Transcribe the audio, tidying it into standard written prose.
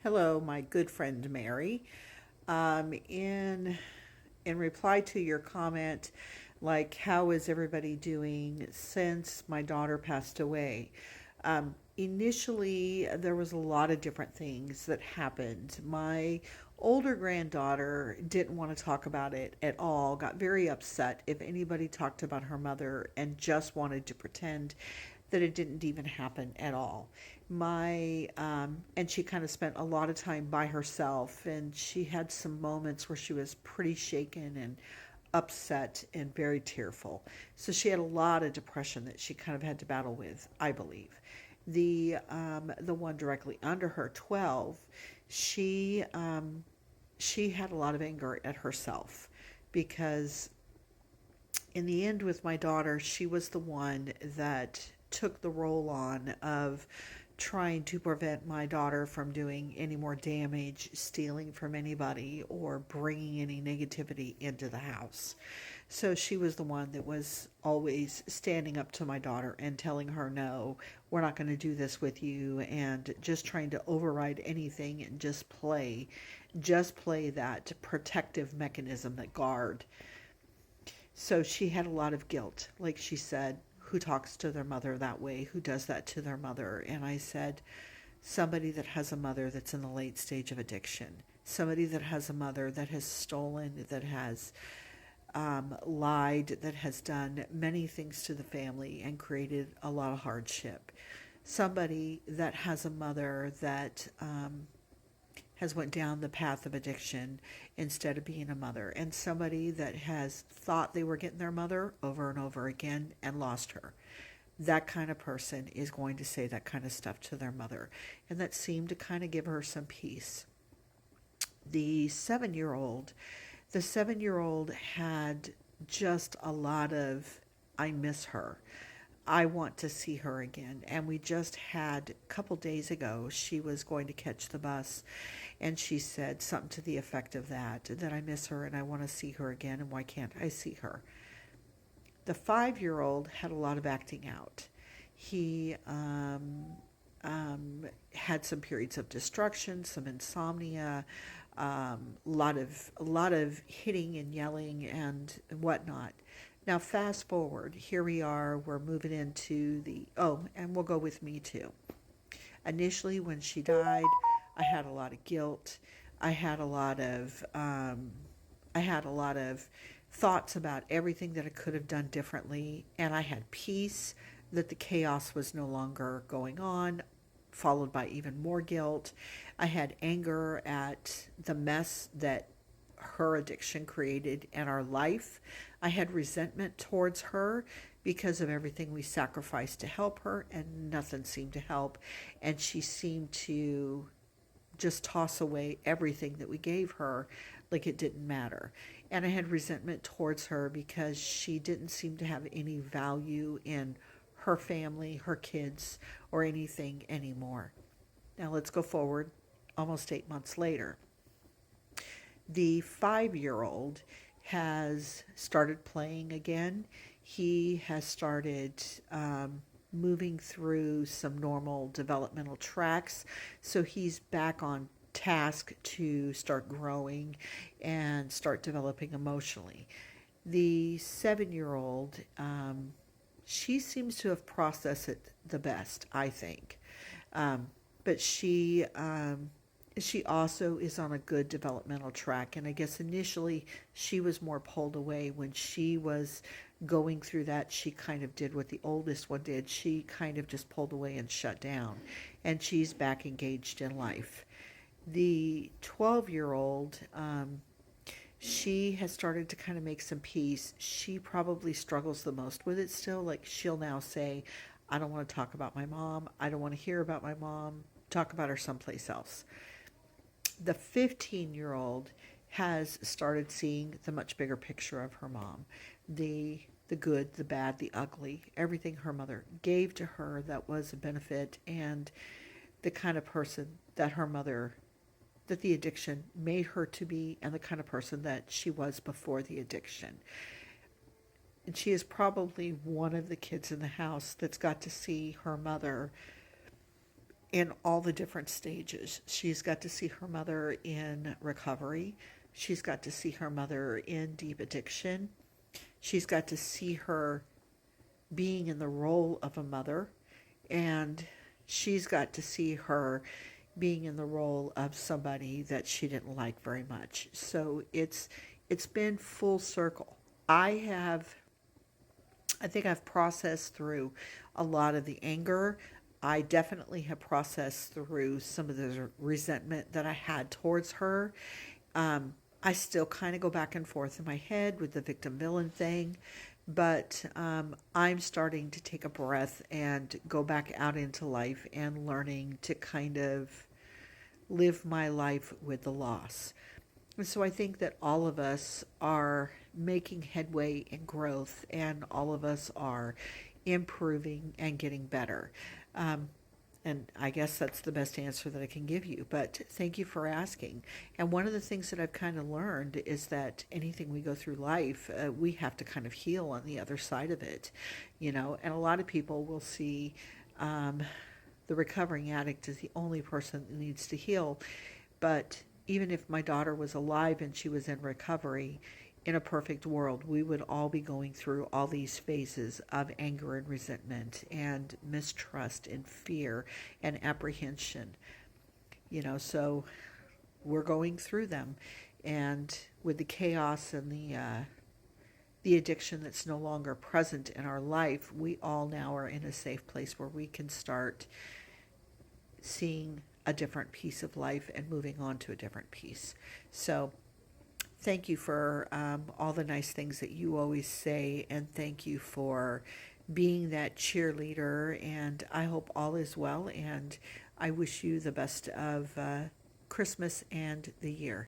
Hello, my good friend Mary. In reply to your comment, like how is everybody doing since my daughter passed away? Initially, there was a lot of different things that happened. My older granddaughter didn't want to talk about it at all, got very upset if anybody talked about her mother, and just wanted to pretend that it didn't even happen at all. And she kind of spent a lot of time by herself, and she had some moments where she was pretty shaken and upset and very tearful. So she had a lot of depression that she kind of had to battle with, I believe. The one directly under her, 12, she she had a lot of anger at herself because in the end, with my daughter, she was the one that took the role on of trying to prevent my daughter from doing any more damage, stealing from anybody, or bringing any negativity into the house. So she was the one that was always standing up to my daughter and telling her, no, we're not going to do this with you, and just trying to override anything and just play that protective mechanism, that guard. So she had a lot of guilt. Like she said, who talks to their mother that way? Who does that to their mother? And I said, somebody that has a mother that's in the late stage of addiction. Somebody that has a mother that has stolen, that has lied, that has done many things to the family and created a lot of hardship. Somebody that has a mother that has went down the path of addiction instead of being a mother, and somebody that has thought they were getting their mother over and over again and lost her. That kind of person is going to say that kind of stuff to their mother, and that seemed to kind of give her some peace. the 7 year old the 7 year old had just a lot of, I miss her, I want to see her again. And we just had a couple days ago, she was going to catch the bus, and she said something to the effect of that I miss her and I want to see her again, and why can't I see her? The 5 year old had a lot of acting out. He had some periods of destruction, some insomnia, a lot of hitting and yelling and whatnot. Now, fast forward, here we are, we're moving into and we'll go with me too. Initially, when she died, I had a lot of guilt. I had a lot of, I had a lot of thoughts about everything that I could have done differently, and I had peace that the chaos was no longer going on, followed by even more guilt. I had anger at the mess that her addiction created in our life. I had resentment towards her because of everything we sacrificed to help her, and nothing seemed to help. And she seemed to just toss away everything that we gave her like it didn't matter. And I had resentment towards her because she didn't seem to have any value in her family, her kids, or anything anymore. Now let's go forward almost 8 months later. The 5 year old has started playing again. He has started moving through some normal developmental tracks. So he's back on task to start growing and start developing emotionally. The 7 year old, she seems to have processed it the best, I think. Um, but she also is on a good developmental track. And I guess initially she was more pulled away when she was going through that. She kind of did what the oldest one did. She kind of just pulled away and shut down. And she's back engaged in life. The 12-year old, she has started to kind of make some peace. She probably struggles the most with it still. Like, she'll now say, I don't want to talk about my mom. I don't want to hear about my mom. Talk about her someplace else. The 15-year old has started seeing the much bigger picture of her mom, the good, the bad, the ugly, everything her mother gave to her that was a benefit, and the kind of person that her mother, that the addiction made her to be, and the kind of person that she was before the addiction. And she is probably one of the kids in the house that's got to see her mother in all the different stages. She's got to see her mother in recovery. She's got to see her mother in deep addiction. She's got to see her being in the role of a mother. And she's got to see her being in the role of somebody that she didn't like very much. So it's been full circle. I think I've processed through a lot of the anger. I definitely have processed through some of the resentment that I had towards her. I still kind of go back and forth in my head with the victim villain thing, but I'm starting to take a breath and go back out into life and learning to kind of live my life with the loss. And so I think that all of us are making headway in growth, and all of us are improving and getting better. Um, and I guess that's the best answer that I can give you. But thank you for asking. And one of the things that I've kind of learned is that anything we go through life, we have to kind of heal on the other side of it, you know. And a lot of people will see the recovering addict as the only person that needs to heal. But even if my daughter was alive and she was in recovery, in a perfect world, we would all be going through all these phases of anger and resentment and mistrust and fear and apprehension. You know, so we're going through them. And with the chaos and the addiction that's no longer present in our life, we all now are in a safe place where we can start seeing a different piece of life and moving on to a different piece. So thank you for all the nice things that you always say, and thank you for being that cheerleader. And I hope all is well, and I wish you the best of Christmas and the year.